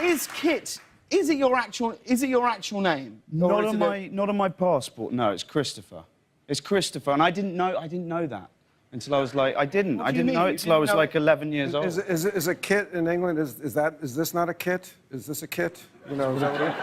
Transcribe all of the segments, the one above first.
Is Kit? Is it your actual name? Not on my passport. No, it's Christopher. It's Christopher, and I didn't know that until I was like, I didn't know it till I was like 11 years old. Is a kit in England? Is this not a kit? Is this a kit? You know, is that what it is?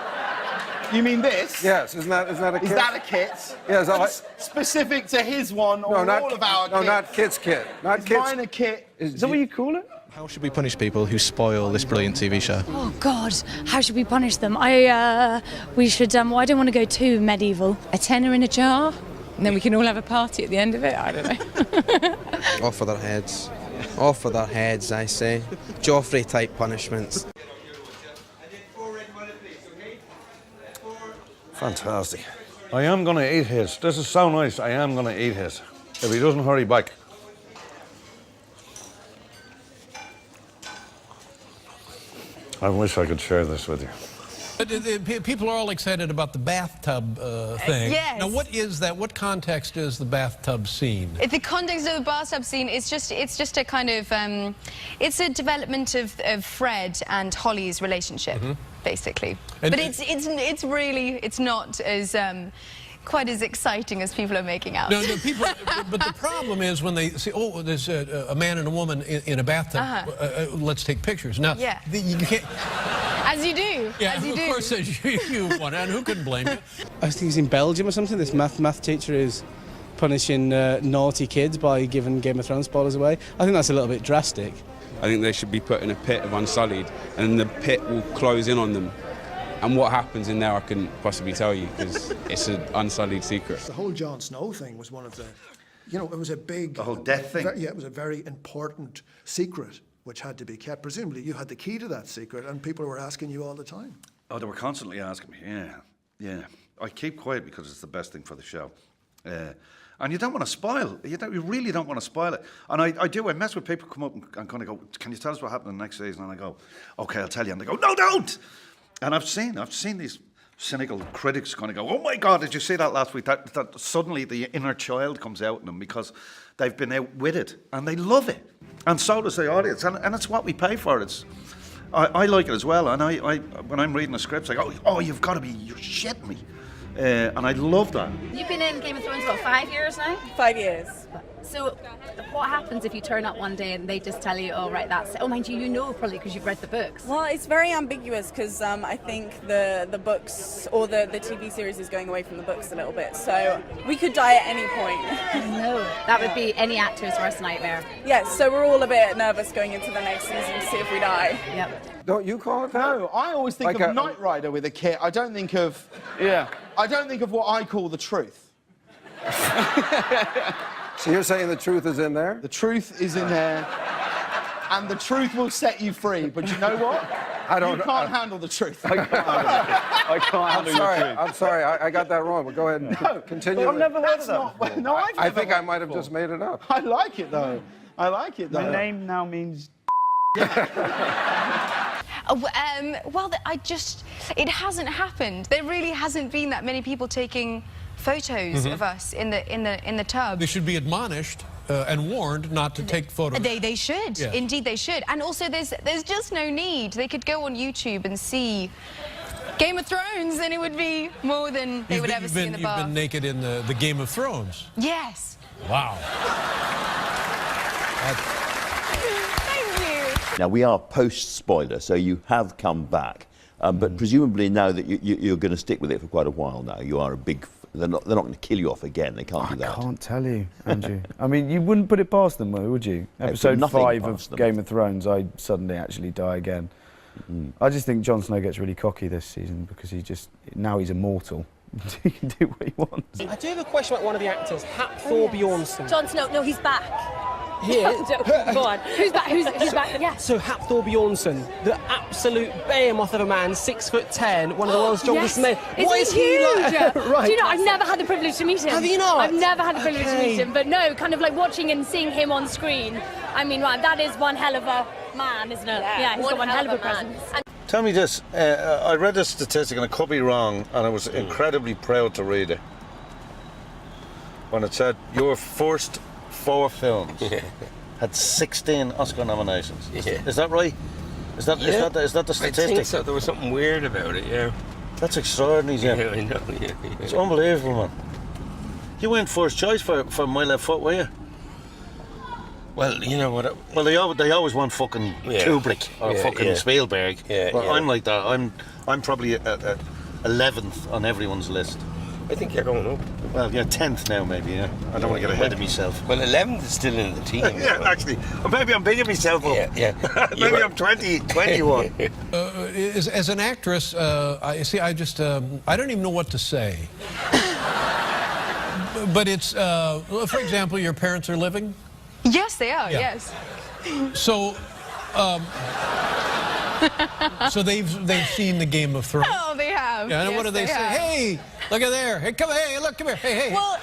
You mean this? Yes, isn't that a kit? Is that a kit? Yeah, is that like... Specific to his one or all of our kits? No, not Kit's kit. Not Is Kit's... mine a kit? Is that what you call it? How should we punish people who spoil this brilliant TV show? Oh, God, how should we punish them? We should, well, I don't want to go too medieval. A tenner in a jar, and then we can all have a party at the end of it, I don't know. Off with their heads. Off with their heads, I say. Joffrey-type punishments. Fantastic. I am going to eat his. This is so nice. I am going to eat his. If he doesn't hurry back. I wish I could share this with you. People are all excited about the bathtub thing. Yes. Now, what is that? What context is the bathtub scene? The context of the bathtub scene is just a kind of it's a development of Fred and Holly's relationship, basically. And but it's really not as quite as exciting as people are making out. No, people. But the problem is when they see, oh, there's a man and a woman in a bathtub. Let's take pictures. Now, yeah. You can't. As you do. Yeah, as you of do. course, you want, and who can blame you? I think he's in Belgium or something. This math teacher is punishing naughty kids by giving Game of Thrones spoilers away. I think that's a little bit drastic. I think they should be put in a pit of Unsullied, and the pit will close in on them. And what happens in there, I couldn't possibly tell you, because it's an unsullied secret. The whole Jon Snow thing was one of the, you know, it was a big... The whole death thing? Yeah, it was a very important secret which had to be kept. Presumably you had the key to that secret and people were asking you all the time. Oh, they were constantly asking me, yeah. I keep quiet because it's the best thing for the show. And you don't want to spoil. You really don't want to spoil it. And I do. I mess with people come up and kind of go, can you tell us what happened in the next season? And I go, OK, I'll tell you. And they go, no, don't! And I've seen these cynical critics kind of go, oh my God, did you see that last week? That suddenly the inner child comes out in them because they've been outwitted and they love it. And so does the audience. And it's what we pay for. I like it as well. And I when I'm reading the scripts, I go, oh, you're shitting me. And I love that. You've been in Game of Thrones, what, 5 years now? 5 years. So what happens if you turn up one day and they just tell you, oh, right, that's it? Oh, mind you, you know probably because you've read the books. Well, it's very ambiguous because I think the books or the TV series is going away from the books a little bit. So we could die at any point. No, that would be any actor's worst nightmare. Yes, so we're all a bit nervous going into the next season to see if we die. Yep. Don't you call it that? No, I always think Like of Knight Rider with a kit. I don't think of... Yeah. I don't think of what I call the truth. So you're saying the truth is in there? The truth is in there. And the truth will set you free. But you know what? You can't handle the truth. I can't handle the truth. I'm sorry, I got that wrong, but go ahead and continue. I've never heard of that before. No, I think I might have just made it up. I like it, though. My name now means... Well, it hasn't happened. There really hasn't been that many people taking photos of us in the tub. They should be admonished and warned not to take photos. They should. Yeah. Indeed, they should. And also, there's just no need. They could go on YouTube and see Game of Thrones, and it would be more than they would ever see in the bath. You've been naked in the Game of Thrones. Yes. Wow. Now, we are post-spoiler, so you have come back. But presumably now that you're going to stick with it for quite a while now, you are a big... They're not going to kill you off again. They can't do that. I can't tell you, Andrew. I mean, you wouldn't put it past them, would you? Episode 5 of Game of Thrones, I suddenly actually die again. I just think Jon Snow gets really cocky this season because now he's immortal. He can do what he wants. I do have a question about one of the actors, Hafthor Bjornsson. Jon Snow, no, he's back. Here. Go on. Who's back? Who's back? Yeah. So Hafthor Bjornsson, the absolute behemoth of a man, 6'10", one of the world's strongest men. What is he like? Right. Do you know, I've never had the privilege to meet him. Have you not? I've never had the privilege to meet him, but no, kind of like watching and seeing him on screen. I mean, wow, that is one hell of a man, isn't it? Yeah, he's got one hell of a presence. Tell me this, I read this statistic and I could be wrong, and I was incredibly proud to read it. When it said your first 4 films had 16 Oscar nominations. Is that right? Is that the statistic? I think so. There was something weird about it, yeah. That's extraordinary, yeah. Yeah, I know, yeah. It's unbelievable, man. You weren't first choice for My Left Foot, were you? Well, you know what? Well, they always want fucking Kubrick or fucking Spielberg. But I'm like that. I'm probably 11th on everyone's list. I think you're going up. Well, yeah, 10th now, maybe. Yeah, I don't want to get ahead of myself. Well, 11th is still in the team. Yeah, actually, or maybe I'm bigging myself up. Yeah. Maybe I'm 21. As an actress, I don't even know what to say. But it's, for example, your parents are living? Yes, they are, yes. So, so they've seen the Game of Thrones? Oh, they have. Yeah, and yes, what do they say? Have. Hey, look at there. Hey, come here. Hey. Well,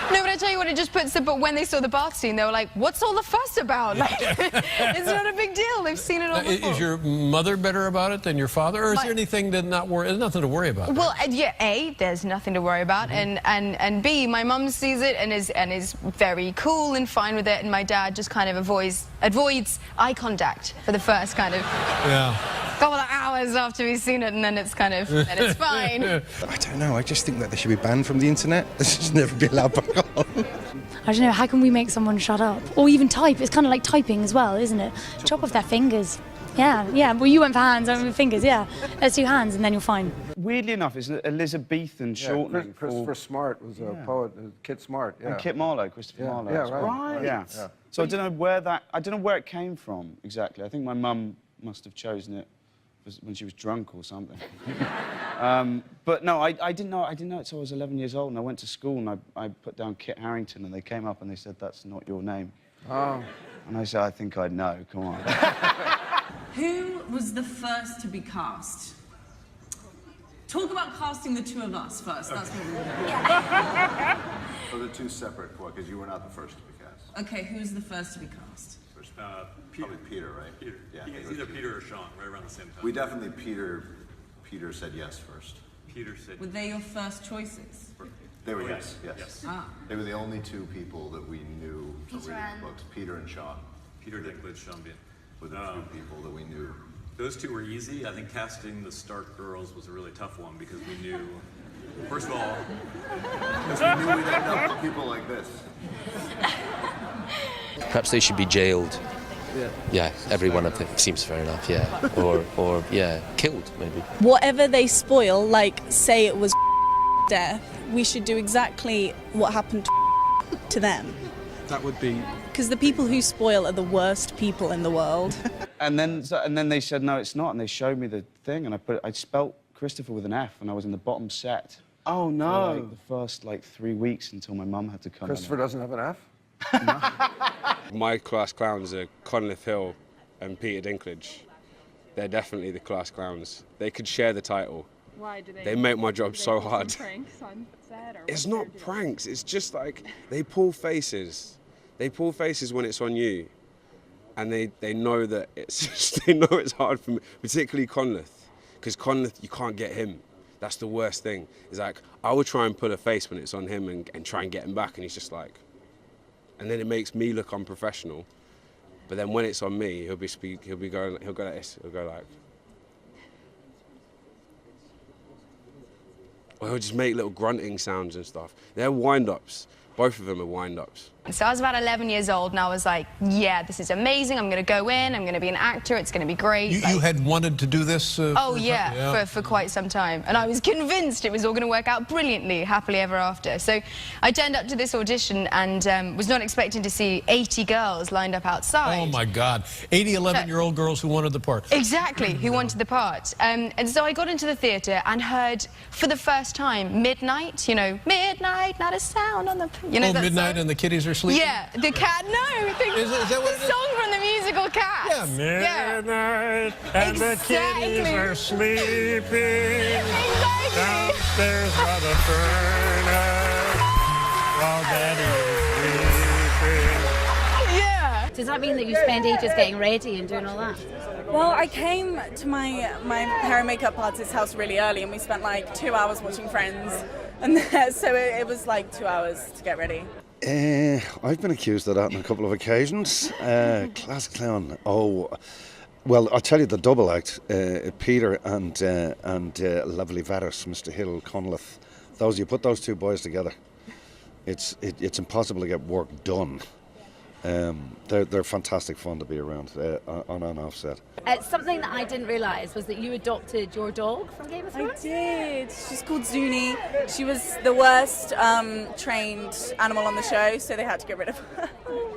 no, but I tell you what, it just puts it, but when they saw the bath scene, they were like, what's all the fuss about? Like, it's not a big deal. They've seen it all before. Is your mother better about it than your father, or is there anything to not worry? There's nothing to worry about. Well, yeah, A, there's nothing to worry about, and B, my mum sees it and is very cool and fine with it, and my dad just kind of avoids eye contact for the first kind of couple of hours after we've seen it, and then it's kind of, then it's fine. I don't know, I just think that they should be banned from the internet. They should never be allowed back on. I don't know, how can we make someone shut up? Or even type, it's kind of like typing as well, isn't it? Chop off their fingers. Yeah, well you went for hands, I went for fingers, yeah. Let's do hands and then you're fine. Weirdly enough, it's Elizabethan shortening. Christopher Smart was a poet, Kit Smart, yeah. And Kit Marlowe, Christopher Marlowe. Yeah, right. Yeah. So I don't know where it came from exactly. I think my mum must have chosen it when she was drunk or something. But no, I didn't know it until I was 11 years old, and I went to school and I put down Kit Harington, and they came up and they said, that's not your name. Oh. And I said, I think I know, come on. Who was the first to be cast? Talk about casting the two of us first. That's what we want. So they're two separate, because you were not the first to be cast. Okay, who's the first to be cast? First, probably Peter, right? Peter. Yeah, It's either Peter or Sean, right around the same time. We definitely, Peter said yes first. Peter said. Were they your first choices? They were yes. Ah. They were the only two people that we knew from reading the books. Peter and Sean. Peter Dinklage, Sean Bean. Were the two people that we knew. Those two were easy. I think casting the Stark girls was a really tough one because we knew, first of all, because we knew we'd end up with people like this. Perhaps they should be jailed. Yeah, every one of them seems fair enough, yeah. Or killed, maybe. Whatever they spoil, like, say it was death, we should do exactly what happened to them. That would be... Because the people who spoil are the worst people in the world. And then they said, no, it's not, and they showed me the thing, and I spelt Christopher with an F, and I was in the bottom set. Oh, no. For, the first, 3 weeks until my mum had to come Christopher in. doesn't have an F? My class clowns are Conleth Hill and Peter Dinklage. They're definitely the class clowns. They could share the title. Why do they? They make my job so hard. Pranks on set, or it's not pranks. It's just like they pull faces. They pull faces when it's on you, and they know that they know it's hard for me, particularly Conleth, because Conleth, you can't get him. That's the worst thing. It's like I would try and pull a face when it's on him and try and get him back, and he's just like, and then it makes me look unprofessional. But then when it's on me, he'll go like this. He'll go like, or he'll just make little grunting sounds and stuff. They're wind-ups. Both of them are wind-ups. So I was about 11 years old, and I was like, yeah, this is amazing. I'm going to go in. I'm going to be an actor. It's going to be great. You had wanted to do this? For quite some time. And I was convinced it was all going to work out brilliantly, happily ever after. So I turned up to this audition and was not expecting to see 80 girls lined up outside. Oh, my God. 80 11-year-old girls who wanted the part. Exactly, who wanted the part. And so I got into the theatre and heard, for the first time, Midnight, Midnight, not a sound on the... Midnight song? And the kitties are sleeping? Yeah, the cat, no. Is that what it is? The song from the musical Cats. Yeah, Midnight and the kitties are sleeping. Exactly. Downstairs by the furnace while Daddy is sleeping. Yeah. Does that mean that you spend ages getting ready and doing all that? Well, I came to my hair and makeup artist's house really early, and we spent 2 hours watching Friends. And so it was 2 hours to get ready. I've been accused of that on a couple of occasions. Class clown. Oh, well, I'll tell you the double act. Peter and Lovely Varis, Mr. Hill, Conleth. You put those two boys together, it's impossible to get work done. They're fantastic fun to be around on and off set. Something that I didn't realise was that you adopted your dog from Game of Thrones. I did. She's called Zuni. She was the worst trained animal on the show, so they had to get rid of her.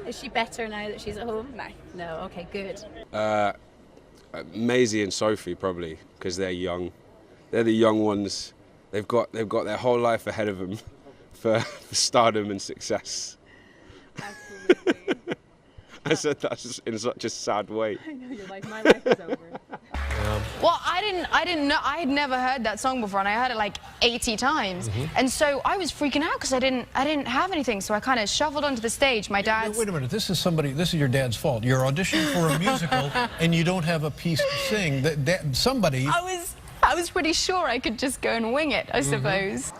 Is she better now that she's at home? No. No, okay, good. Maisie and Sophie probably, because they're young. They're the young ones. They've got their whole life ahead of them for stardom and success. I said that in such a sad way. I know, you're like, my life is over. Well, I didn't know. I had never heard that song before, and I heard it like 80 times. And so I was freaking out because I didn't have anything. So I kind of shuffled onto the stage. My dad's. Wait a minute. This is your dad's fault. You're auditioning for a musical, and you don't have a piece to sing. Somebody. I was pretty sure I could just go and wing it, I suppose.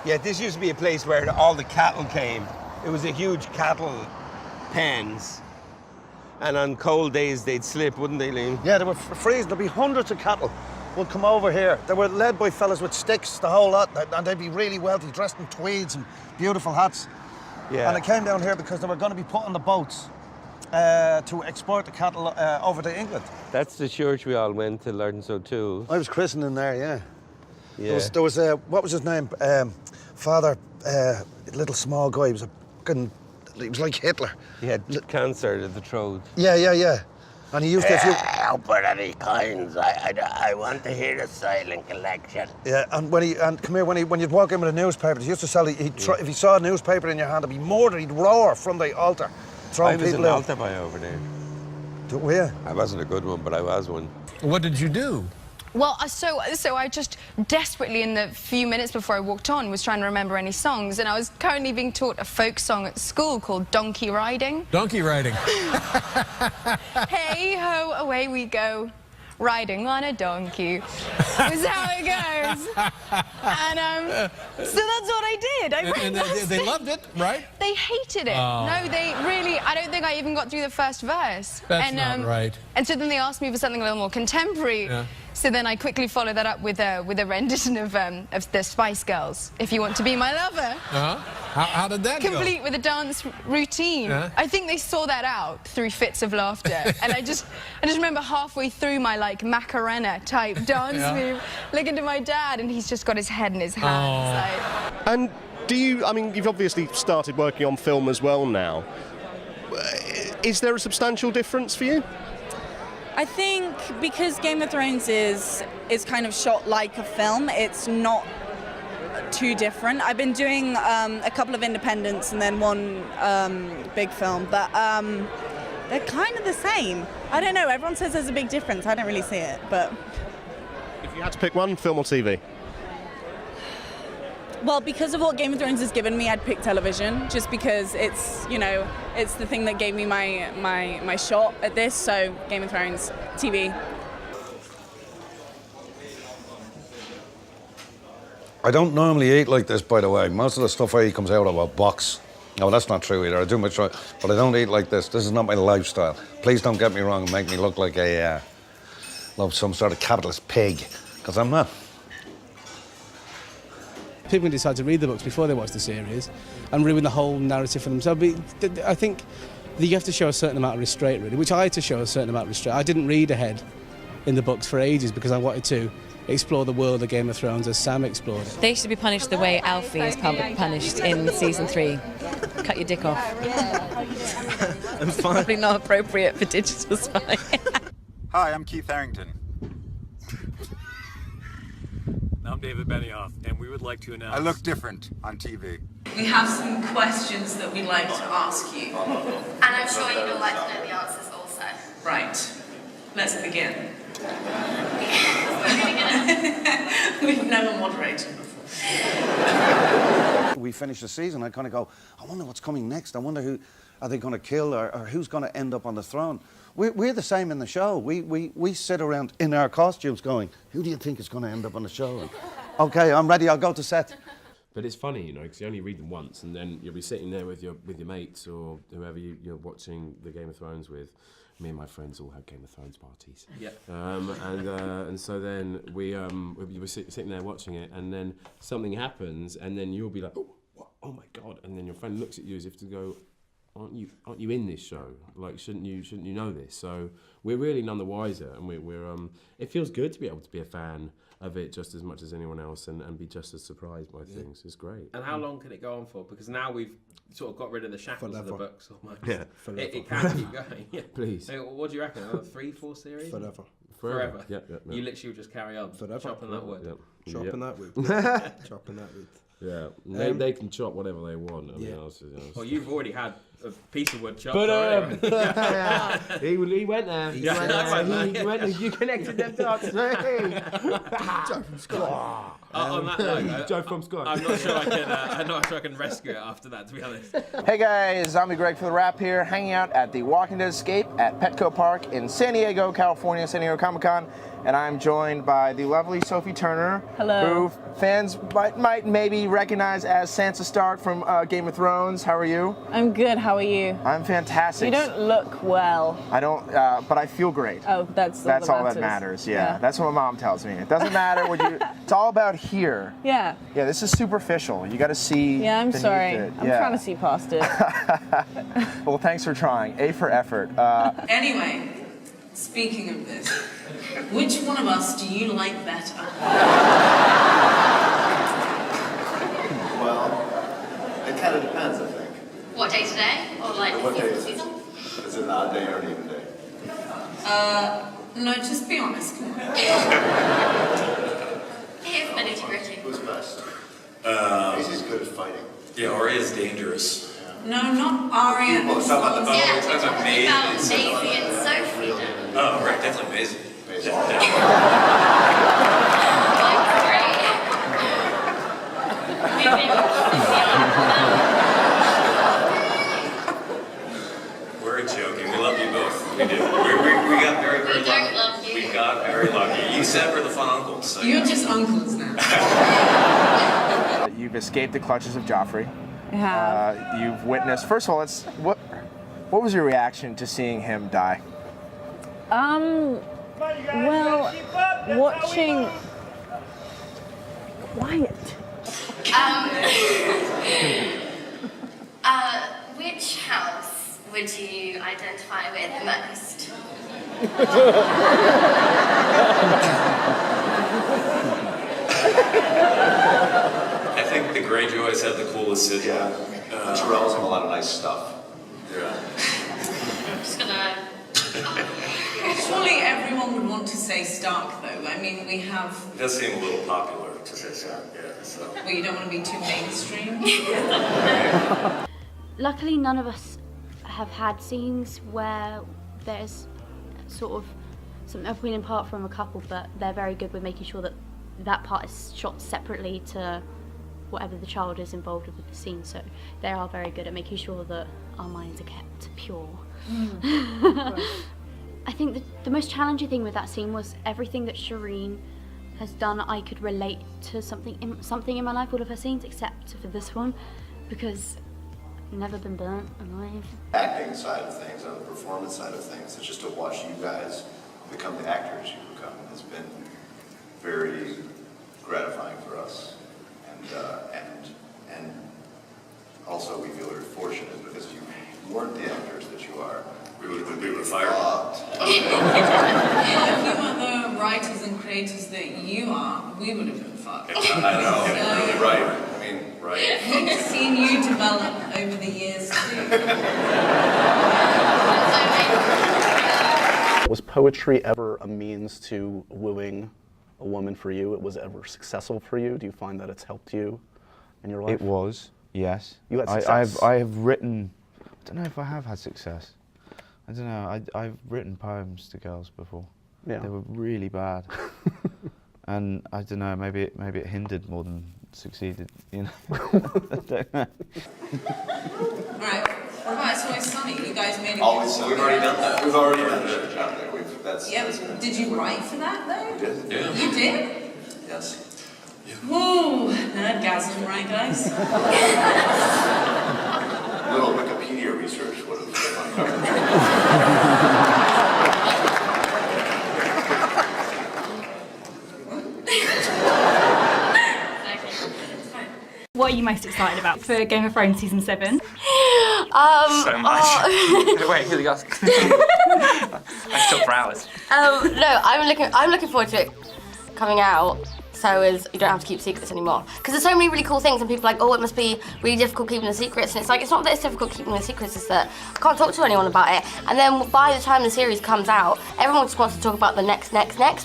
Yeah, this used to be a place where all the cattle came. It was a huge cattle pens. And on cold days, they'd slip, wouldn't they, Liam? Yeah, they were freezing. There'd be hundreds of cattle would come over here. They were led by fellas with sticks, the whole lot, and they'd be really wealthy, dressed in tweeds and beautiful hats. Yeah. And it came down here because they were going to be put on the boats to export the cattle over to England. That's the church we all went to, Lawrence O'Toole. I was christened in there, yeah. Yeah. There was what was his name? Father, little small guy. He was like Hitler. He had cancer of the throat. Yeah. And he used to. Albert any kinds. I want to hear the silent collection. Yeah, and come here, when you'd walk in with a newspaper, he used to sell. If he saw a newspaper in your hand, it'd be murder. He'd roar from the altar, throwing people out. I was an altar boy over there. Were you? I wasn't a good one, but I was one. What did you do? Well, so I just desperately, in the few minutes before I walked on, was trying to remember any songs, and I was currently being taught a folk song at school called Donkey Riding. Donkey Riding. Hey ho, away we go, riding on a donkey. Is how it goes. And so that's what I did. And they loved it, right? They hated it. Oh. No, they really. I don't think I even got through the first verse. That's not right. And so then they asked me for something a little more contemporary. Yeah. So then I quickly followed that up with a rendition of the Spice Girls, If You Want to Be My Lover. How did that go? Complete with a dance routine. I think they saw that out through fits of laughter. And I just remember halfway through my like Macarena type dance move, looking to my dad, and he's just got his head in his hands. Like. And you've obviously started working on film as well now. Is there a substantial difference for you? I think because Game of Thrones is kind of shot like a film, it's not too different. I've been doing a couple of independents and then one big film, but they're kind of the same. I don't know, everyone says there's a big difference. I don't really see it, but... If you had to pick one, film or TV? Well, because of what Game of Thrones has given me, I'd pick television, just because it's, it's the thing that gave me my shot at this, so Game of Thrones, TV. I don't normally eat like this, by the way. Most of the stuff I eat comes out of a box. No, that's not true either. I do much, but I don't eat like this. This is not my lifestyle. Please don't get me wrong and make me look like some sort of capitalist pig, because I'm not. People can decide to read the books before they watch the series and ruin the whole narrative for themselves. But I think that you have to show a certain amount of restraint, really, which I had to show a certain amount of restraint. I didn't read ahead in the books for ages because I wanted to explore the world of Game of Thrones as Sam explored it. They should be punished the way Alfie is punished in season 3. Cut your dick off. It's probably not appropriate for Digital Spy. Hi, I'm Keith Harrington. I'm David Benioff, and we would like to announce... I look different on TV. We have some questions that we'd like to ask you. And I'm sure you would like to know the answers also. Right. Let's begin. We've never moderated before. We finish the season, I kind of go, I wonder what's coming next. I wonder who are they going to kill or who's going to end up on the throne. We're the same in the show. We sit around in our costumes going, who do you think is going to end up on the show? And, okay, I'm ready, I'll go to set. But it's funny, you know, because you only read them once, and then you'll be sitting there with your mates or whoever you're watching the Game of Thrones with. Me and my friends all had Game of Thrones parties. Yeah. And so then we were sitting there watching it, and then something happens, and then you'll be like, oh, what? Oh my God! And then your friend looks at you as if to go, aren't you in this show? Like, shouldn't you know this? So we're really none the wiser, and we're it feels good to be able to be a fan of it just as much as anyone else, and be just as surprised by things. It's great. And how long can it go on for? Because now we've sort of got rid of the shackles of the books almost. Yeah. It can keep going. Yeah. Please. So what do you reckon? Another 3-4 series? Forever. Yeah. You literally will just carry on. Chopping that wood. Chopping that wood. Chopping that wood. Yeah, they can chop whatever they want. I mean, well, you've already had a piece of wood chopped. But he went there. He went there. You connected them dots. Joe from Scott. On that note, Joe from Scott. I'm not sure I can rescue it after that, to be honest. Hey guys, Zombie Greg for the Wrap here, hanging out at the Walking Dead Escape at Petco Park in San Diego, California, San Diego Comic-Con, and I'm joined by the lovely Sophie Turner, Hello. who fans might maybe recognize as Sansa Stark from Game of Thrones. How are you? I'm good. How are you? I'm fantastic. You don't look well. I don't, but I feel great. Oh, that's all that matters. Yeah, that's what my mom tells me. It doesn't matter what you. It's all about here. Yeah. Yeah, this is superficial. You got to see. Yeah, I'm beneath sorry. it. I'm Yeah. trying to see past it. Well, thanks for trying. A for effort. Anyway, speaking of this, which one of us do you like better? Well, it kind of depends, I think. What day today? Or like What day season? is it? Is it an odd day or an even day? No, just be honest. Come on. Here's the nitty-gritty. Who's best? Maisie's good at fighting. Yeah, Arya's dangerous. No, not Arya. Well, it's not about the Yeah, we're talking about Maisie. about Maisie and Sophie. Oh, right, definitely Maisie. We're joking. We love you both. We do. We got very, very We lucky. don't love you. We got very lucky. You said we're the fun uncles. So You're just uncles now. You've escaped the clutches of Joffrey. I have. You've witnessed. First of all, what was your reaction to seeing him die? Well, watching. Quiet. Which house would you identify with most? I think the Greyjoys have the coolest city. Yeah. Terrell's have a lot of nice stuff. Yeah. I'm just gonna. Surely everyone would want to say Stark, though. I mean, we have. It does seem a little popular to say so. Yeah. So. Well, you don't want to be too mainstream. Luckily, none of us have had scenes where there's sort of some opinion apart from a couple, but they're very good with making sure that that part is shot separately to whatever the child is involved with the scene. So they are very good at making sure that our minds are kept pure. I think the most challenging thing with that scene was everything that Shireen has done. I could relate to something in my life, all of her scenes, except for this one, because I've never been burnt alive. Acting side of things, on the performance side of things, it's just to watch you guys become the actors you become has been very gratifying for us, and also we feel very fortunate because if you weren't the actors that you are, we would have been fired. If you were the writers and creators that you are, we would have been fucked. I know, you're really right. I mean, right. We've seen you develop over the years too. Was poetry ever a means to wooing a woman for you? It was ever successful for you? Do you find that it's helped you in your life? It was, yes. You had success. I have written. I don't know if I have had success. I don't know. I've written poems to girls before. Yeah. They were really bad, and I don't know. Maybe it hindered more than succeeded. You know. I don't know. Alright, what about It's Always Sunny? You guys made it. Always Sunny. We've already done that. We've already done that job there. Yeah, did you write for that though? We did. Yeah. You did? Yes. Woo! Nerdgasm, right, guys? A little Wikipedia research would have uncovered. What are you most excited about for Game of Thrones season 7? So much. Wait, here we go. I'm still for hours. No, I'm looking forward to it coming out, so as you don't have to keep secrets anymore. Because there's so many really cool things, and people are like, oh, it must be really difficult keeping the secrets. And it's like, it's not that it's difficult keeping the secrets, it's that I can't talk to anyone about it. And then by the time the series comes out, everyone just wants to talk about the next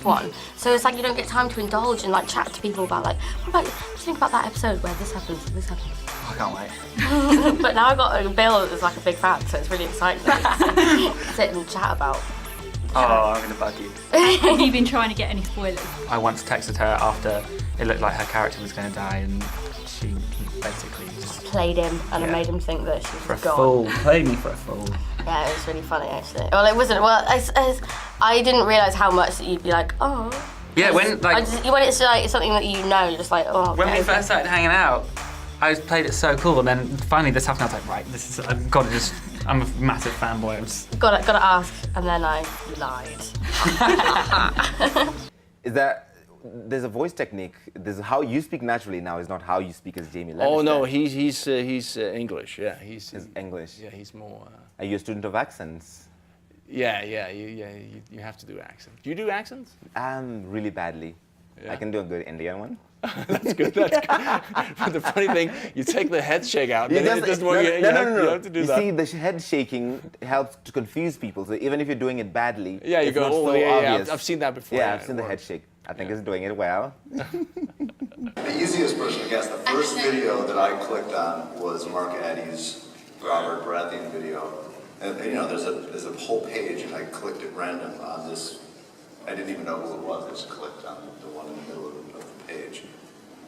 one. So it's like you don't get time to indulge and like chat to people about like, what do you think about that episode where this happens, this happens? I can't wait. But now I've got a Bill that's like a big fan, so it's really exciting to sit and chat about. Oh, I'm gonna bug you. Have you been trying to get any spoilers? I once texted her after it looked like her character was gonna die, and she basically just Played him, and I made him think that she for a was gone. fool. Played me for a fool. Yeah, it was really funny actually. Well, it wasn't. Well, I didn't realise how much that you'd be like, oh. Yeah, when like when it's like something that you know, you're just like, oh. when okay. we first started hanging out, I played it so cool, and then finally this happened. I was like, right, this is. I've got to just. I'm a massive fanboy. I'm just... Gotta ask, and then I lied. Is that there's a voice technique? There's how you speak naturally now is not how you speak as Jamie Lannister. Oh no, he's English. Yeah, he's English. Yeah, he's more. Are you a student of accents? Yeah. You have to do accents. Do you do accents? Really badly. Yeah. I can do a good Indian one. That's good. But the funny thing, you take the head shake out. You Then just, you have to do you that. see, the head shaking helps to confuse people. So even if you're doing it badly, Yeah, you it's go, not oh, so yeah, obvious. I've seen that before. Yeah, Yeah, I've seen it the head works. shake. I think it's doing it well. The easiest person to guess. The first video that I clicked on was Mark Addy's Robert Baratheon video. And you know, there's a whole page, and I clicked at random on this. I didn't even know who it was. I just clicked on the one in the middle of the page.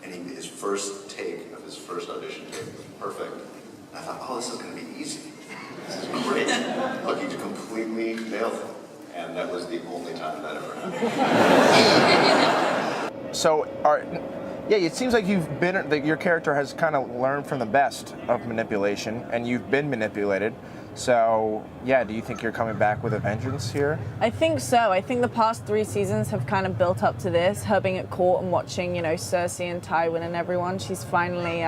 And his first take of his first audition tape was perfect. And I thought, oh, this is going to be easy. This is great. Look, he completely nailed it. And that was the only time that ever happened. So, it seems like your character has kind of learned from the best of manipulation, and you've been manipulated. So, yeah, do you think you're coming back with a vengeance here? I think so. I think the past 3 seasons have kind of built up to this. Her being at court and watching, Cersei and Tywin and everyone, she's finally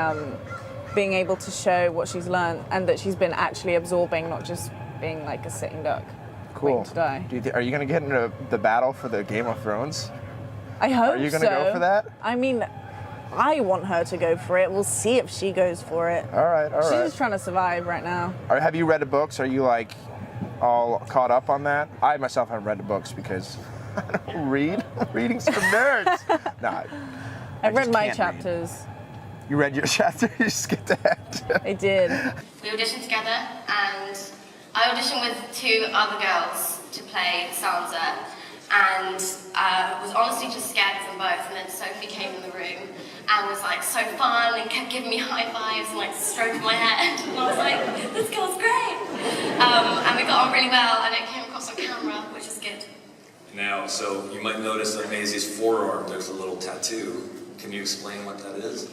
being able to show what she's learned and that she's been actually absorbing, not just being like a sitting duck. Cool. Waiting to die. Are you going to get into the battle for the Game of Thrones? I hope so. Are you going to go for that? I mean, I want her to go for it. We'll see if she goes for it. All right. She's just trying to survive right now. Have you read the books? Are you like all caught up on that? I myself haven't read the books because I don't read. Reading's for nerds. No, I read my can't chapters. You read your chapter? You skipped ahead. I did. We auditioned together, and I auditioned with 2 other girls to play Sansa, and was honestly just scared of them both. And then Sophie came in the room and was like so fun and kept giving me high fives and like stroking my head. And I was like, this girl's great. And we got on really well, and it came across on camera, which is good. Now, so you might notice on Maisie's forearm there's a little tattoo. Can you explain what that is?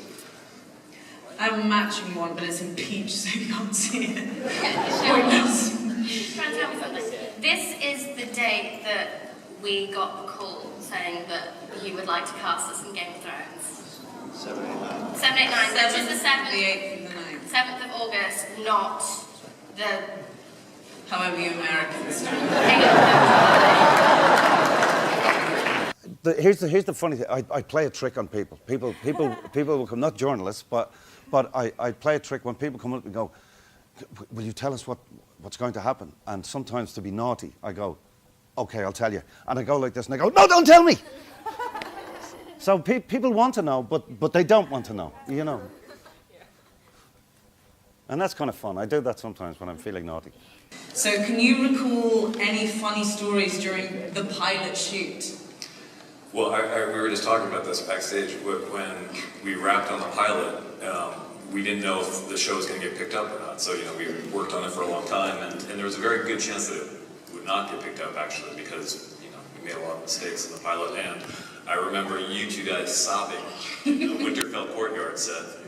I have a matching one, but it's in peach, so you can't see it. Pointless. Trying to tell me something. This is the date that we got the call saying that you would like to cast us in Game of Thrones. 789. 789, which is the 7th, The 8th and the 9th. 7th of August, not the... However you Americans do Here's the funny thing. I play a trick on people. People will come, not journalists, but I play a trick when people come up and go, will you tell us what's going to happen? And sometimes to be naughty, I go, okay, I'll tell you. And I go like this, and I go, no, don't tell me! So people want to know, but they don't want to know, And that's kind of fun. I do that sometimes when I'm feeling naughty. So can you recall any funny stories during the pilot shoot? Well, we were just talking about this backstage. When we wrapped on the pilot, we didn't know if the show was going to get picked up or not. So, we worked on it for a long time, and there was a very good chance that it would not get picked up, actually, because, We made a lot of mistakes in the pilot, and I remember you two guys sobbing in the Winterfell courtyard set.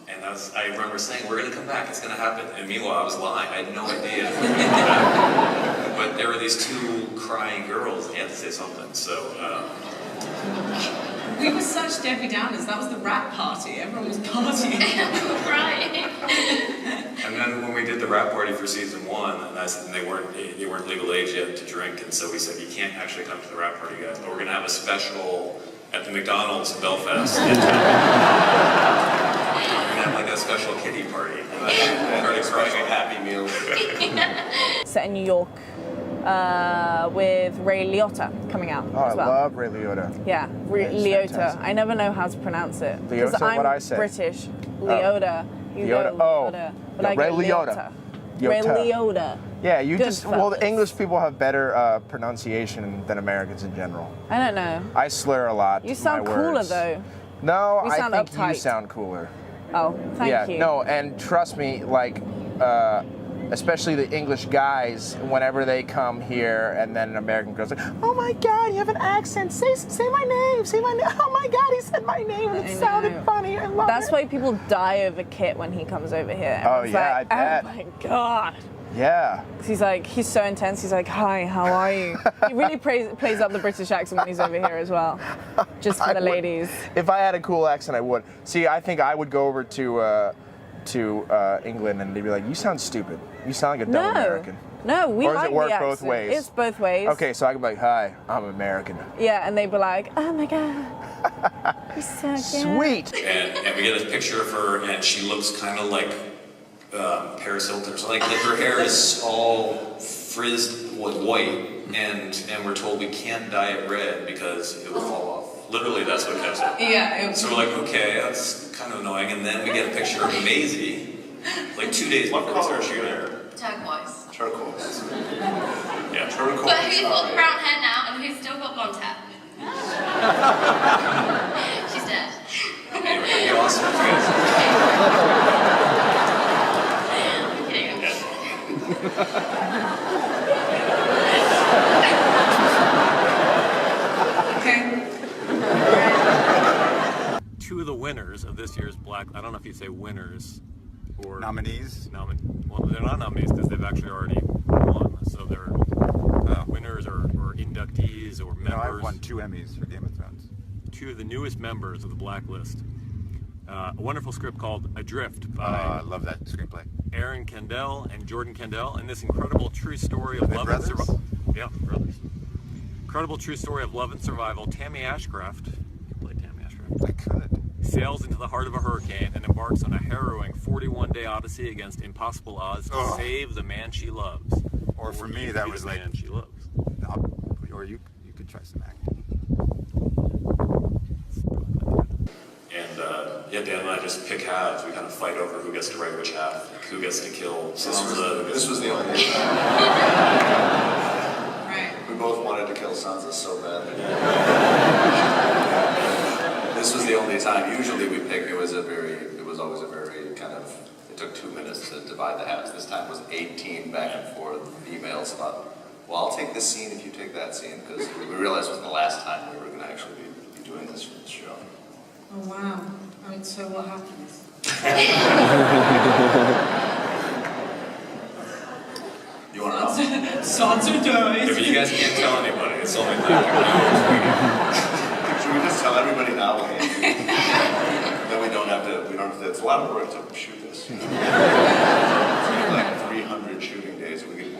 And I remember saying, we're going to come back, it's going to happen. And meanwhile, I was lying. I had no idea if we were going to come back. But there were these two crying girls, and you had to say something. So, We were such Debbie Downers. That was the rap party. Everyone was partying. Right. and then when we did the rap party for season 1, and they weren't legal age yet to drink, and so we said, you can't actually come to the rap party, guys, but we're going to have a special at the McDonald's in Belfast. We're going to have like a special kiddie party. A special Happy Meal. Set in New York with Ray Liotta coming out Oh, as well. I love Ray Liotta. Yeah, Liotta. fantastic. I never know how to pronounce it. Liotta, Because I'm what I say? British. Liotta. You Liotta. go Oh, Liotta. But yeah, I go Ray Liotta. Ray Liotta. Liotta. Yeah, you Good just, well, the fellas. English people have better pronunciation than Americans in general. I don't know. I slur a lot. You sound my cooler words. though. No, You I sound think you uptight. sound cooler. Oh, thank yeah, you. no, and trust me, like, especially the English guys, whenever they come here, and then an American girl's like, "Oh my God, you have an accent. Say my name. Say my name. Oh my God, he said my name. And it sounded funny. I love That's it." why people die over Kit when he comes over here. Oh, Everyone's yeah, like, I bet. Oh my God. Yeah. He's so intense. He's like, hi, how are you? He really plays up the British accent when he's over here as well. Just for the ladies. If I had a cool accent, I would. See, I think I would go over to England and they'd be like, "You sound stupid. You sound like a dumb American." No, we or does like it work the both accent. ways? It's both ways. Okay, so I could be like, "Hi, I'm American." Yeah, and they'd be like, oh my God. You're so cute. Sweet. And we get a picture of her, and she looks kind of like Paris Hilton or something. Like her hair is all frizzed with white, and we're told we can't dye it red because it will fall off. Literally, that's what Kev said. Yeah. So we're like, okay, that's kind of annoying. And then we get a picture of Maisie, like 2 days before we start shooting. Turquoise. Turquoise. Yeah, turquoise. But who's got brown hair now and who's still got blonde hair? She's dead. Anyway, it'd be awesome if you guys. Two of the winners of this year's Black, I don't know if you say winners or nominees. Well, they're not nominees because they've actually already won. So they're winners or inductees or members. No, I've won 2 Emmys for Game of Thrones. 2 of the newest members of the Blacklist. A wonderful script called Adrift by I love that screenplay. Aaron Kendall and Jordan Kendall, and this incredible true story of love and survival. Yeah, brothers. Incredible true story of love and survival. Tammy Ashcraft, you play Tammy Ashcraft. I could. Sails into the heart of a hurricane and embarks on a harrowing 41-day odyssey against impossible odds to save the man she loves. Or for me, that was the like man she loves. Or you could try some acting. And yeah, Dan and I just pick halves. We kind of fight over who gets to write which half, who gets to kill Sansa. This was the only time. We both wanted to kill Sansa so badly. This was the only time. Usually we pick. It was always a very kind of. It took 2 minutes to divide the halves. This time was 18 back and forth emails about. Well, I'll take this scene if you take that scene, because we realized it was the last time we were going to actually be doing this for the show. Oh wow. I mean, so what happens? You want to know? Sansa dies. Yeah, but you guys can't tell anybody. It's only Should we just tell everybody now? Then we don't have to. It's a lot of work to shoot this. Like 300 shooting days. We could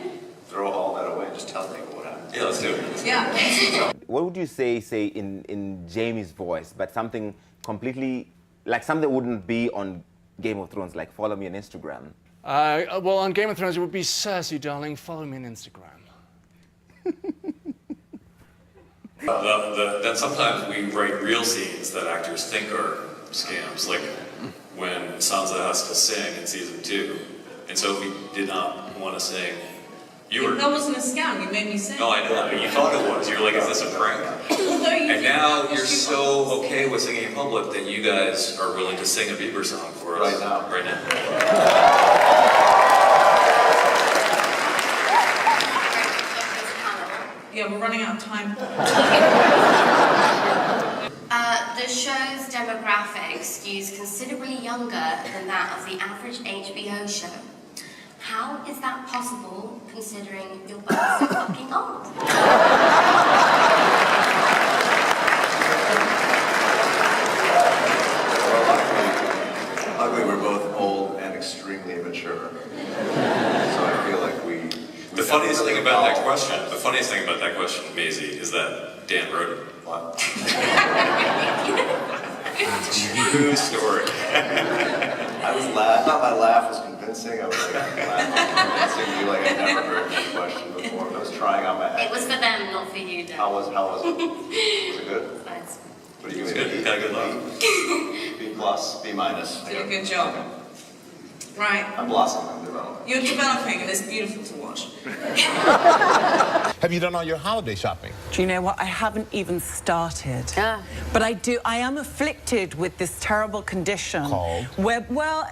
throw all that away and just tell people what happened. Yeah, let's do it. Yeah. What would you say in Jamie's voice, but something completely, like something that wouldn't be on Game of Thrones, like follow me on Instagram? Well, on Game of Thrones, it would be Cersei, darling, follow me on Instagram. Then sometimes we write real scenes that actors think are scams, like when Sansa has to sing in season 2, and Sophie did not want to sing. That wasn't a scam. You made me sing. No, I know. You thought it was. You were like, "Is this a prank?" And now you're so okay with singing in public that you guys are willing to sing a Bieber song for us right now. Yeah, we're running out of time. The show's demographic skews considerably younger than that of the average HBO show. How is that possible, considering you're both so fucking old? Luckily, we're both old and extremely immature. So I feel like we... The funniest thing about that question, Maisie, is that Dan wrote it. What? True story. I was laughing. Not my laugh was convincing. I was like laughing convincing you like I'd never heard this question before. I was trying out my acting. It was for them, not for you, Dan. How was it? Was it good? Nice. What do you It's give me? good. Got a good laugh. B plus, B minus. Did a good job. Right. I'm blossoming. I'm developing. You're developing, and it's beautiful to watch. Have you done all your holiday shopping? Do you know what? I haven't even started. But I am afflicted with this terrible condition. Called?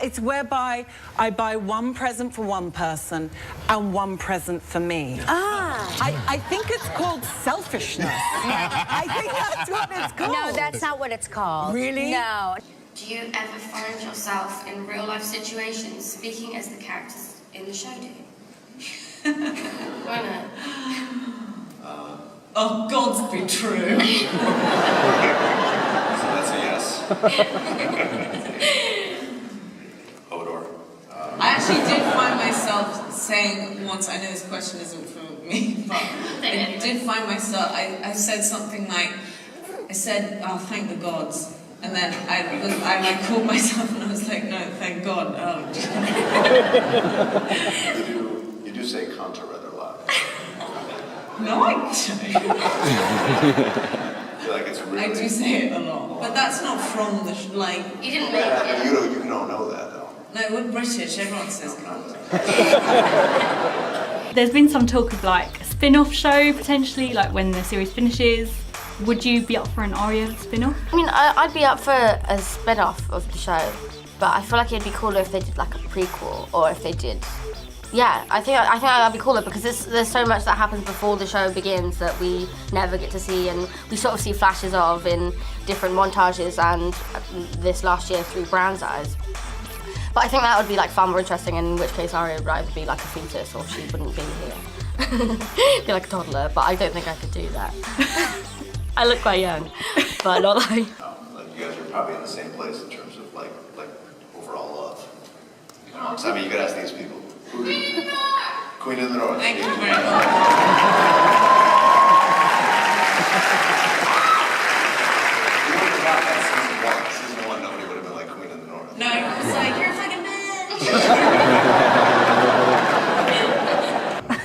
It's whereby I buy one present for one person and one present for me. I think it's called selfishness. I think that's what it's called. No, that's not what it's called. Really? No. Do you ever find yourself in real life situations speaking as the characters in the show do? Why not? Oh, God's be true. So that's a yes. Hodor. I actually did find myself saying once, I know this question isn't for me, but I did find myself, I said something like, oh, thank the gods. And then I called myself and I was like, no, thank God. You do say contra rather loud. No, I don't. I feel like it's really... I do say it a lot. But that's not from the, You didn't make it. You don't know that, though. No, we're British, everyone says contra. There's been some talk of like a spin-off show potentially, like when the series finishes. Would you be up for an Arya spin-off? I mean, I'd be up for a spin-off of the show, but I feel like it'd be cooler if they did like a prequel, or if they did. Yeah, I think that'd be cooler because there's so much that happens before the show begins that we never get to see, and we sort of see flashes of in different montages and this last year through Bran's eyes. But I think that would be like far more interesting, in which case Arya would either be like a fetus or she wouldn't be here. Be like a toddler, but I don't think I could do that. I look quite young, but not like... Like you guys are probably in the same place in terms of like overall love. You know, so, I mean, you could ask these people. Queen of the North. Thank you very much. Season one, nobody would have been like Queen of the North. No, it was like, you're a fucking bitch.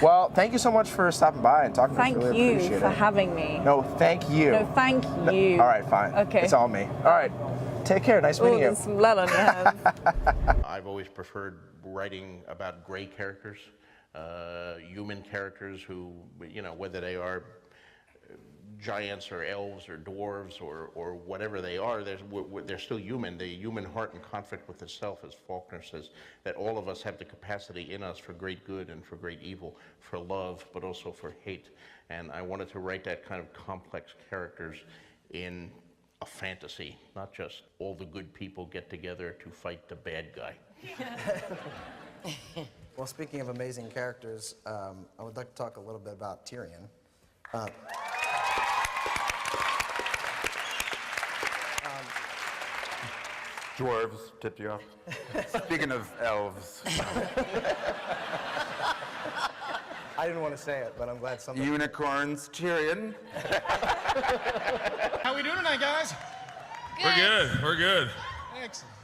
Well, thank you so much for stopping by and talking to us. Thank Really you appreciate for it. having me. No, thank you. No, thank you. All right, fine. Okay. It's all me. All right. Take care. Nice meeting you. There's some blood on your hands. I've always preferred writing about gray characters, human characters who, whether they are giants or elves or dwarves or whatever they are, they're still human. The human heart in conflict with itself, as Faulkner says, that all of us have the capacity in us for great good and for great evil, for love, but also for hate. And I wanted to write that kind of complex characters in a fantasy, not just all the good people get together to fight the bad guy. Well, speaking of amazing characters, I would like to talk a little bit about Tyrion. Dwarves tipped you off. Speaking of elves. I didn't want to say it, but I'm glad somebody... Unicorns, Tyrion. How we doing tonight, guys? Good. We're good. Excellent.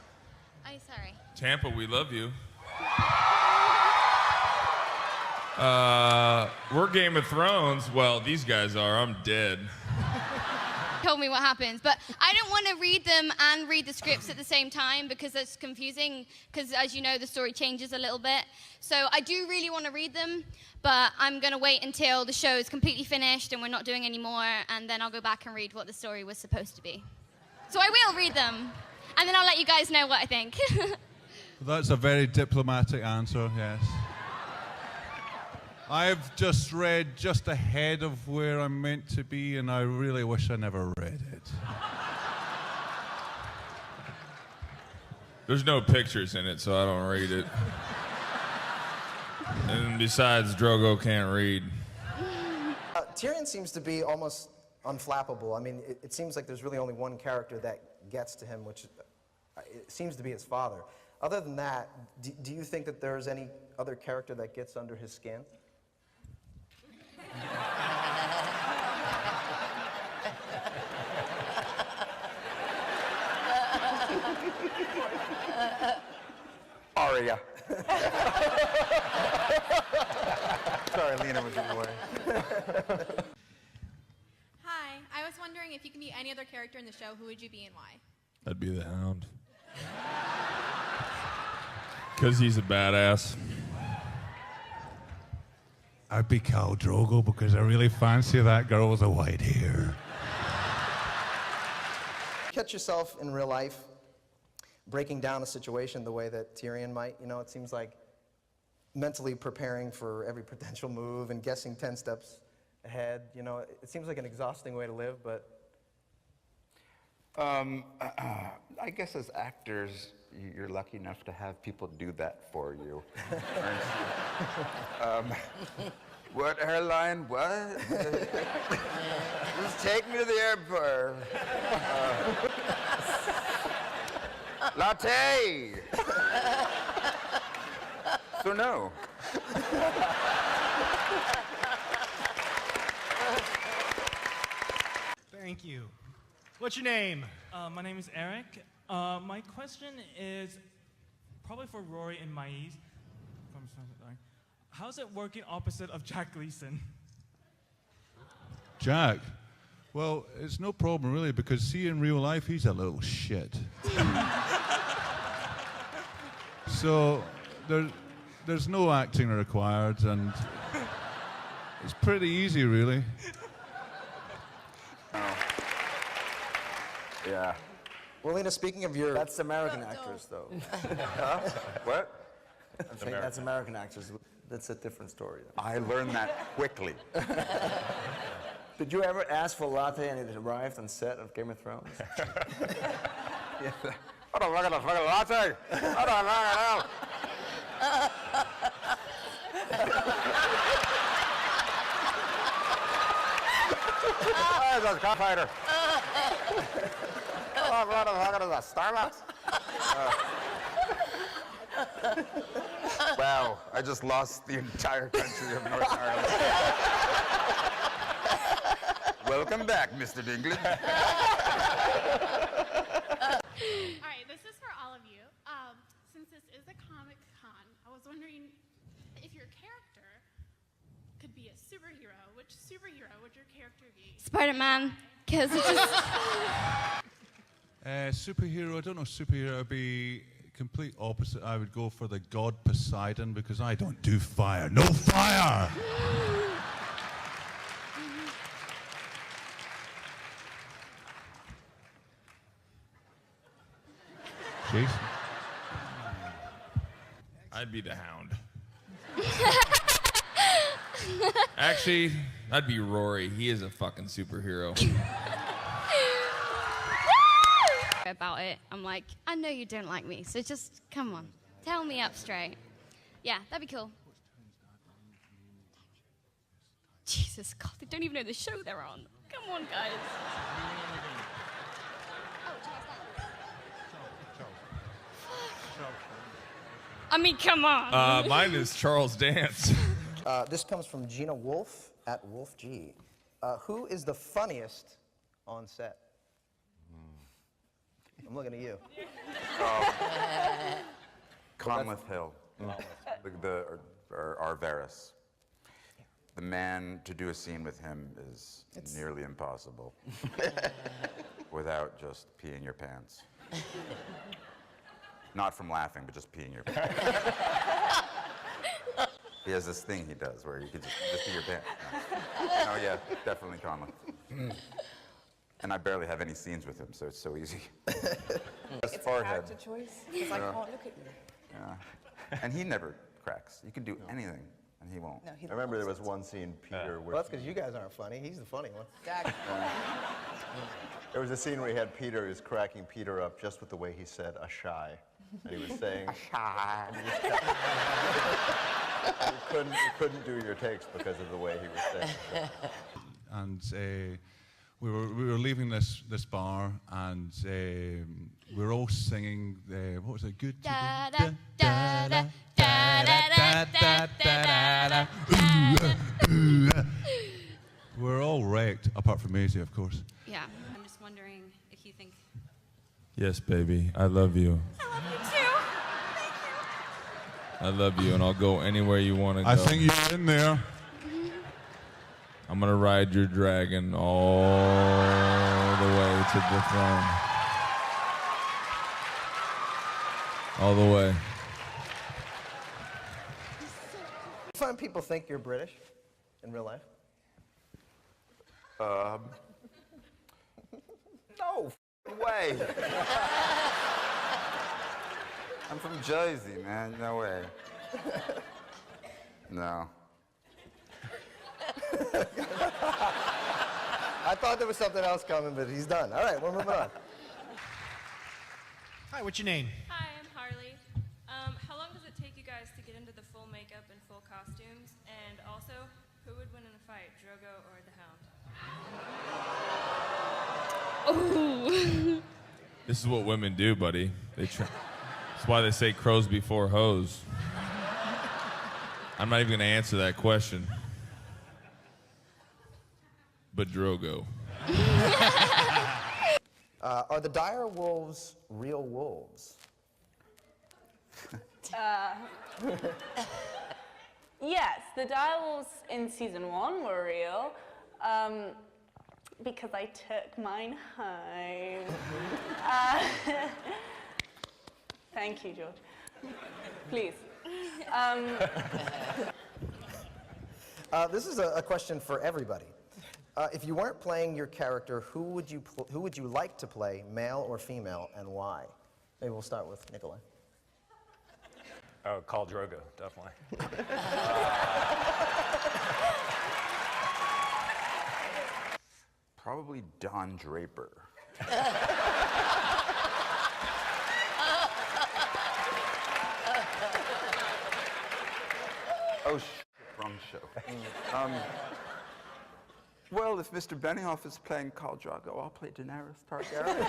I'm sorry. Tampa, we love you. We're Game of Thrones. Well, these guys are. I'm dead. Told me what happens, but I don't want to read them and read the scripts at the same time because that's confusing, because as you know the story changes a little bit. So I do really want to read them, but I'm going to wait until the show is completely finished and we're not doing any more, and then I'll go back and read what the story was supposed to be. So I will read them, and then I'll let you guys know what I think. That's a very diplomatic answer, yes. I've just read just ahead of where I'm meant to be, and I really wish I never read it. There's no pictures in it, so I don't read it. And besides, Drogo can't read. Tyrion seems to be almost unflappable. I mean, it seems like there's really only one character that gets to him, which it seems to be his father. Other than that, do you think that there's any other character that gets under his skin? Arya. Sorry, Lena was in the way. Hi, I was wondering if you could be any other character in the show, who would you be and why? I'd be the Hound. Because he's a badass. I'd be Khal Drogo because I really fancy that girl with the white hair. Catch yourself in real life breaking down a situation the way that Tyrion might. You know, it seems like mentally preparing for every potential move and guessing 10 steps ahead. You know, it seems like an exhausting way to live, but... I guess as actors, you're lucky enough to have people do that for you. What airline? What? Just take me to the airport. Latte. So no. Thank you. What's your name? My name is Eric. My question is probably for Rory and Mais. How's it working opposite of Jack Gleason? Jack? Well, it's no problem really, because see, in real life, he's a little shit. So there's no acting required, and it's pretty easy, really. Yeah. Well, Lena, speaking of your... That's American actors, though. Huh? What? I'm saying that's American actors. That's a different story. I learned that quickly. Did you ever ask for a latte and it arrived on set of Game of Thrones? Yeah. Hold on, look at the fucking latte. Hold on, look at Where's the cockfighter? Hold on, what the fuck is that, Starbucks? Wow, I just lost the entire country of Northern Ireland. Welcome back, Mr. Dinklage. All right, this is for all of you. Since this is a Comic-Con, I was wondering if your character could be a superhero, which superhero would your character be? Spider-Man, because it's just... Superhero, I don't know superhero, I'd be complete opposite. I would go for the god Poseidon because I don't do fire. No fire! Jason? I'd be the Hound. Actually, I'd be Rory. He is a fucking superhero. about it. I'm like, I know you don't like me, so just come on, tell me up straight. Yeah, that'd be cool. Jesus God, they don't even know the show they're on. Come on, guys. I mean, come on. Mine is Charles Dance. This comes from Gina Wolf at Wolf G. Who is the funniest on set? I'm looking at you. Conleth Hill, or Arveris. The man, to do a scene with him is nearly impossible without just peeing your pants. Not from laughing, but just peeing your pants. He has this thing he does where you can just pee your pants. No, yeah, definitely Conleth. And I barely have any scenes with him, so it's so easy. His forehead. Character choice. Because I can't look at you. Yeah. And he never cracks. You can do anything. and he won't. I remember there was one scene, Peter, Well, where that's because you guys aren't funny. He's the funny one. there was a scene where he had Peter, he was cracking Peter up just with the way he said "a shy," and he was saying "shy." You couldn't do your takes because of the way he was saying it. And we were leaving this bar, and we were all singing. What was it? Good. Da da da da da da da da da. We're all wrecked, apart from Maisie, of course. Yeah. I'm just wondering if you think. Yes, baby, I love you. I love you too. I love you, and I'll go anywhere you want to go. I think you're in there. I'm gonna ride your dragon all the way to the throne. All the way. You find people think you're British in real life? No way. I'm from Jersey, man. No way. No. I thought there was something else coming, but he's done. All right, we're moving on. Hi, what's your name? Hi, I'm Harley. How long does it take you guys to get into the full makeup and full costumes? And also, who would win in a fight, Drogo or the Hound? Oh. This is what women do, buddy. That's why they say crows before hoes. I'm not even gonna answer that question. But Drogo. Are the dire wolves real wolves? Yes, the direwolves in season 1 were real, because I took mine home. Thank you, George. Please. This is a question for everybody. If you weren't playing your character, who would you like to play, male or female, and why? Maybe we'll start with Nikolai. Oh, Khal Drogo, definitely. Probably Don Draper. Oh, wrong show. Well, if Mr. Benioff is playing Khal Drogo, I'll play Daenerys Targaryen.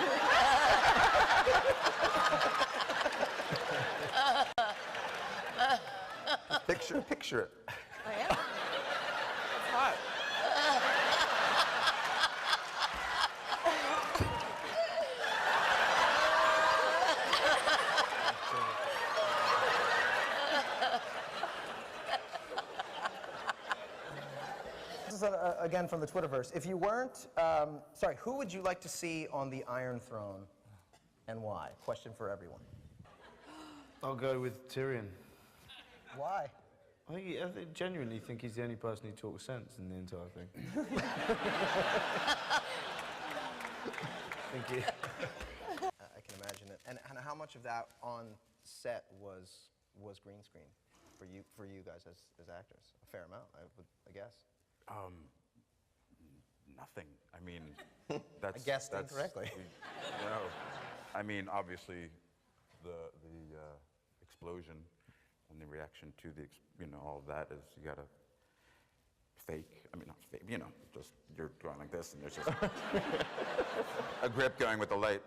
Picture it. Oh, yeah? It's hard. This is again from the Twitterverse. If you weren't, who would you like to see on the Iron Throne, and why? Question for everyone. I'll go with Tyrion. Why? I genuinely think he's the only person who talks sense in the entire thing. Thank you. I can imagine it. And how much of that on set was green screen for you guys as actors? A fair amount, I guess. Nothing. I mean, that's. I guessed incorrectly. No, I mean, obviously, the explosion and the reaction to all of that is you gotta fake. I mean, not fake. Just you're going like this, and there's just a grip going with the light.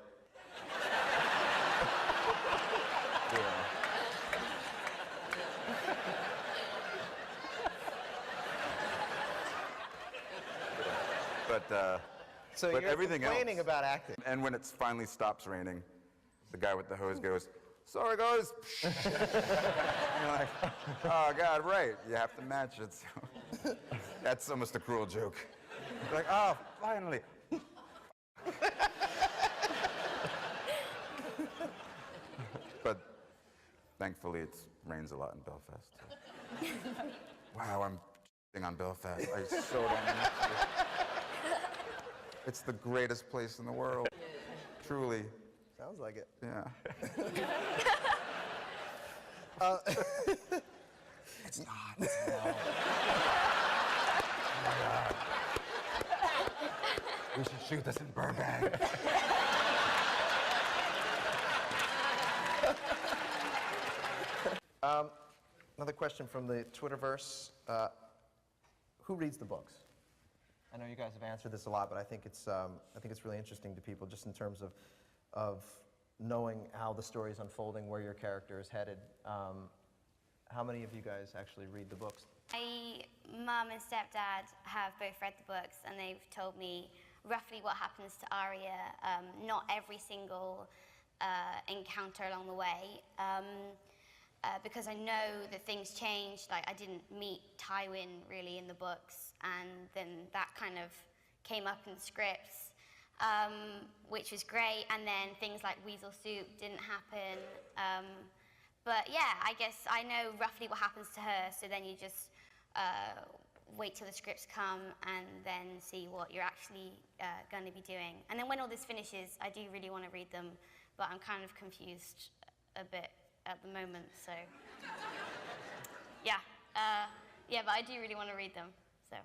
So but you're everything complaining else, about acting. And when it finally stops raining, the guy with the hose goes, "Sorry, guys." And you're like, "Oh God, right? You have to match it." So that's almost a cruel joke. You're like, "Oh, finally." But thankfully, it rains a lot in Belfast. So. Wow, I'm on Belfast. I so don't need to. It's the greatest place in the world. Truly. Sounds like it. Yeah. It's not. No. We should shoot this in Burbank. Another question from the Twitterverse. Who reads the books? I know you guys have answered this a lot, but I think it's really interesting to people just in terms of knowing how the story is unfolding, where your character is headed. How many of you guys actually read the books? My mum and stepdad have both read the books, and they've told me roughly what happens to Arya. Not every single encounter along the way. Because I know that things changed. Like, I didn't meet Tywin really in the books, and then that kind of came up in the scripts, which was great. And then things like Weasel Soup didn't happen. But yeah, I guess I know roughly what happens to her, so then you just wait till the scripts come and then see what you're actually going to be doing. And then when all this finishes, I do really want to read them, but I'm kind of confused a bit at the moment, so yeah, but I do really want to read them, so.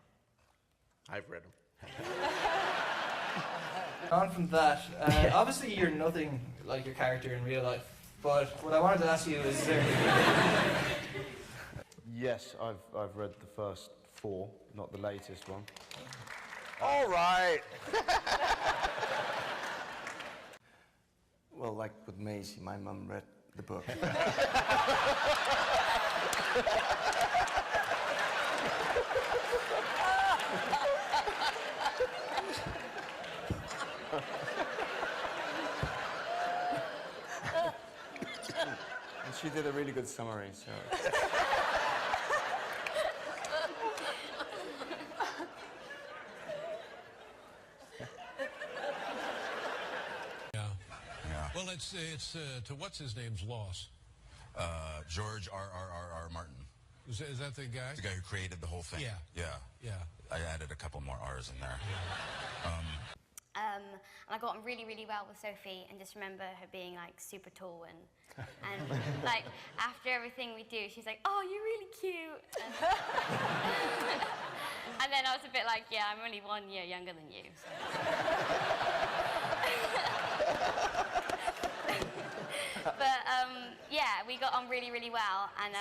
I've read them. On from that, obviously you're nothing like your character in real life, but what I wanted to ask you is there... Yes, I've read the first 4, not the latest one. All right. Well, like with Maisie, my mum read the book. And she did a really good summary, so... Well, it's to what's his name's loss. George R.R.R. Martin. Is that the guy? The guy who created the whole thing. Yeah. Yeah. I added a couple more R's in there. And I got on really, really well with Sophie, and just remember her being like super tall and like after everything we do, she's like, "Oh, you're really cute." And then I was a bit like, "Yeah, I'm only 1 year younger than you." So. But yeah, we got on really, really well, and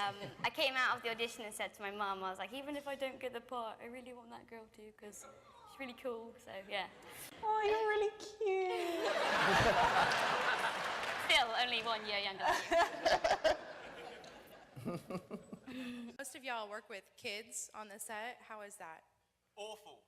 I came out of the audition and said to my mum, I was like, even if I don't get the part, I really want that girl to, because she's really cool, so yeah. Oh, you're really cute. Still only 1 year younger than you. Most of y'all work with kids on the set. How is that? Awful.